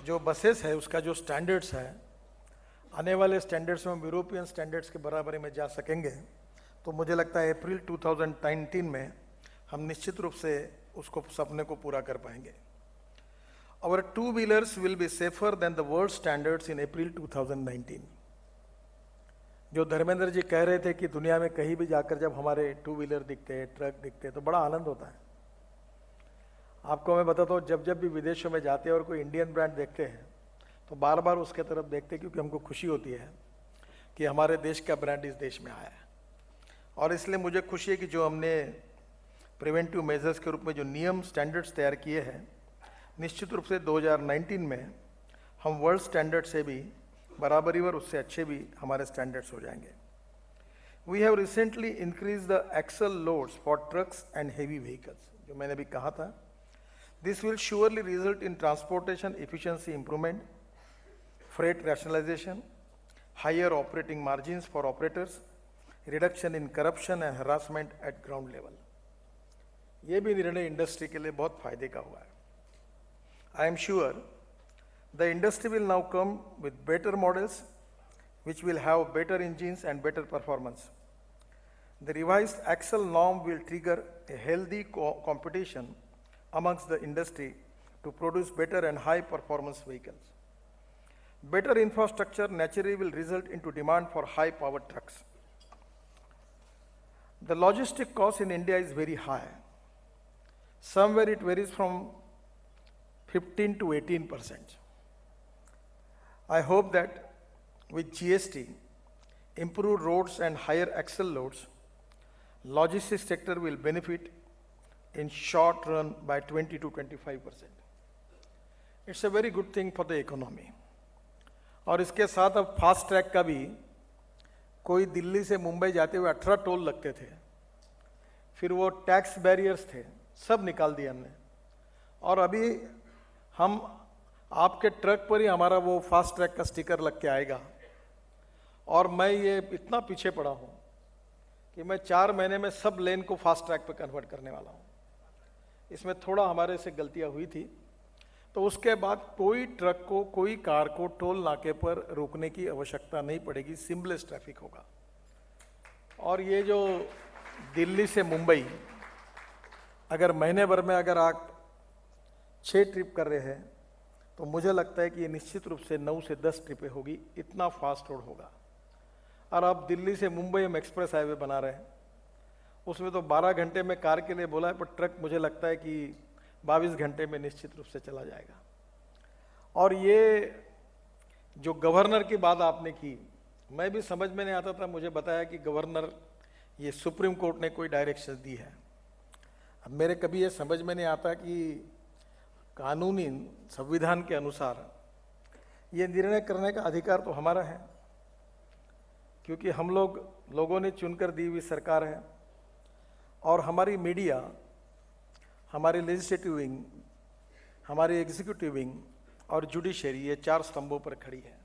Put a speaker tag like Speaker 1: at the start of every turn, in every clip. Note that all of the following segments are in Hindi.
Speaker 1: जो बसेस है उसका जो स्टैंडर्ड्स है, आने वाले स्टैंडर्ड्स में हम यूरोपियन स्टैंडर्ड्स के बराबरी में जा सकेंगे, तो मुझे लगता है अप्रैल 2019 में हम निश्चित रूप से उसको सपने को पूरा कर पाएंगे। Our two-wheelers will be safer than the world standards in April 2019। जो धर्मेंद्र जी कह रहे थे कि दुनिया में कहीं भी जाकर जब हमारे टू व्हीलर दिखते हैं, ट्रक दिखते हैं, तो बड़ा आनंद होता है। आपको मैं बताता हूँ, जब जब भी विदेशों में जाते हैं और कोई इंडियन ब्रांड देखते हैं तो बार बार उसके तरफ देखते हैं, क्योंकि हमको खुशी होती है कि हमारे देश का ब्रांड इस देश में आया है। और इसलिए मुझे खुशी है कि जो हमने प्रिवेंटिव मेजर्स के रूप में जो नियम स्टैंडर्ड्स तैयार किए हैं, निश्चित रूप से 2019 में हम वर्ल्ड स्टैंडर्ड से भी बराबरी और उससे अच्छे भी हमारे स्टैंडर्ड्स हो जाएंगे। We have recently increase the axle loads for trucks and heavy vehicles, जो मैंने भी कहा था। This will surely result in transportation efficiency improvement, freight rationalization, higher operating margins for operators, reduction in corruption and harassment at ground level। ये भी निर्णय इंडस्ट्री के लिए बहुत फायदे का हुआ है। I am sure the industry will now come with better models which will have better engines and better performance। The revised axle norm will trigger a healthy competition amongst the industry to produce better and high performance vehicles। Better infrastructure naturally will result into demand for high powered trucks। The logistic cost in India is very high। Somewhere it varies from 15 to 18%। I hope that with GST, improved roads and higher axle loads, logistics sector will benefit in short run by 20 to 25%। It's a very good thing for the economy। और इसके साथ अब फास्ट ट्रैक का भी, कोई दिल्ली से मुंबई जाते हुए 18 टोल लगते थे, फिर वो टैक्स बैरियर्स थे, सब निकाल दिए हमने। और अभी हम आपके ट्रक पर ही हमारा वो फास्ट ट्रैक का स्टिकर लग के आएगा। और मैं ये इतना पीछे पड़ा हूँ कि मैं 4 महीने में सब लेन को फास्ट ट्रैक पे कन्वर्ट करने वाला हूँ। इसमें थोड़ा हमारे से गलतियाँ हुई थी, तो उसके बाद कोई ट्रक को, कोई कार को टोल नाके पर रोकने की आवश्यकता नहीं पड़ेगी, सीमलेस ट्रैफिक होगा। और ये जो दिल्ली से मुंबई, अगर महीने भर में अगर आप 6 ट्रिप कर रहे हैं, तो मुझे लगता है कि ये निश्चित रूप से 9 से 10 ट्रिपें होगी, इतना फास्ट रोड होगा। और आप दिल्ली से मुंबई हम एक्सप्रेस हाईवे बना रहे हैं, उसमें तो 12 घंटे में कार के लिए बोला है, पर ट्रक मुझे लगता है कि 22 घंटे में निश्चित रूप से चला जाएगा। और ये जो गवर्नर की बात आपने की, मैं भी समझ में नहीं आता था, मुझे बताया कि गवर्नर, ये सुप्रीम कोर्ट ने कोई डायरेक्शन दी है। अब मेरे कभी ये समझ में नहीं आता कि कानूनी संविधान के अनुसार ये निर्णय करने का अधिकार तो हमारा है, क्योंकि हम लोगों ने चुनकर दी हुई सरकार है। और हमारी मीडिया, हमारी लेजिस्लेटिव विंग, हमारी एग्जीक्यूटिव विंग और जुडिशरी, ये 4 स्तंभों पर खड़ी है।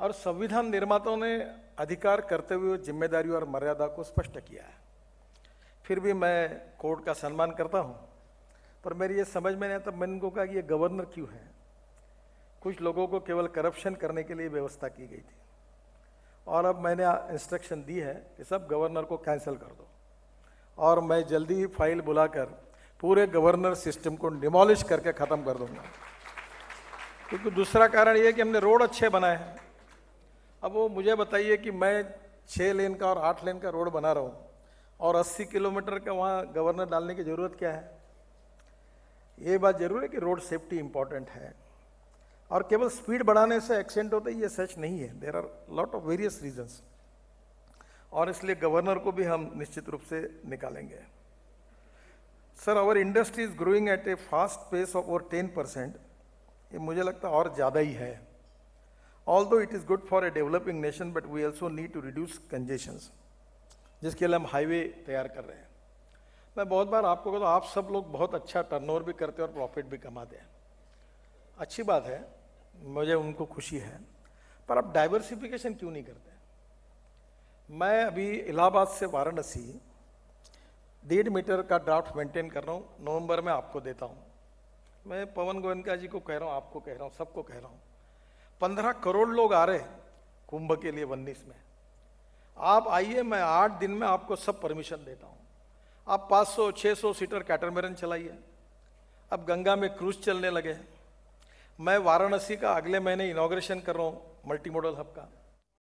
Speaker 1: और संविधान निर्माताओं ने अधिकार करते हुए जिम्मेदारी और मर्यादा को स्पष्ट किया है। फिर भी मैं कोर्ट का सम्मान करता हूँ, पर मेरी ये समझ में नहीं आता, मैंने उनको कहा कि ये गवर्नर क्यों है। कुछ लोगों को केवल करप्शन करने के लिए व्यवस्था की गई थी, और अब मैंने इंस्ट्रक्शन दी है कि सब गवर्नर को कैंसिल कर दो। और मैं जल्दी ही फाइल बुलाकर पूरे गवर्नर सिस्टम को डिमोलिश करके ख़त्म कर दूंगा। क्योंकि दूसरा कारण ये है कि हमने रोड अच्छे बनाए हैं। अब वो मुझे बताइए कि मैं 6 लेन का और 8 लेन का रोड बना रहा हूँ, और 80 किलोमीटर का वहाँ गवर्नर डालने की ज़रूरत क्या है। ये बात जरूर है कि रोड सेफ्टी इंपॉर्टेंट है, और केवल स्पीड बढ़ाने से एक्सीडेंट होते हैं, ये सच नहीं है। There are lot of various reasons, और इसलिए गवर्नर को भी हम निश्चित रूप से निकालेंगे। Sir, our industry is growing at a fast pace of over 10%। ये मुझे लगता है और ज़्यादा ही है। Although it is good for a developing nation, but we also need to reduce congestions, जिसके लिए हम हाईवे तैयार कर रहे हैं। मैं बहुत बार आपको कहता हूँ, आप सब लोग बहुत अच्छा टर्नओवर भी करते हैं और प्रॉफिट भी कमाते हैं, अच्छी बात है, मुझे उनको खुशी है, पर आप डाइवर्सिफिकेशन क्यों नहीं करते। मैं अभी इलाहाबाद से वाराणसी 1.5 मीटर का ड्राफ्ट मेंटेन कर रहा हूँ, नवंबर में आपको देता हूँ। मैं पवन गोयनका जी को कह रहा हूँ, आपको कह रहा हूँ, सबको कह रहा हूँ, 15 करोड़ लोग आ रहे हैं कुंभ के लिए वन्नीस में। आप आइए, मैं 8 दिन में आपको सब परमिशन देता हूँ। आप 500-600 सीटर कैटरमैरन चलाइए। अब गंगा में क्रूज चलने लगे। मैं वाराणसी का अगले महीने इनॉग्रेशन कर रहा हूँ मल्टी मॉडल हब का।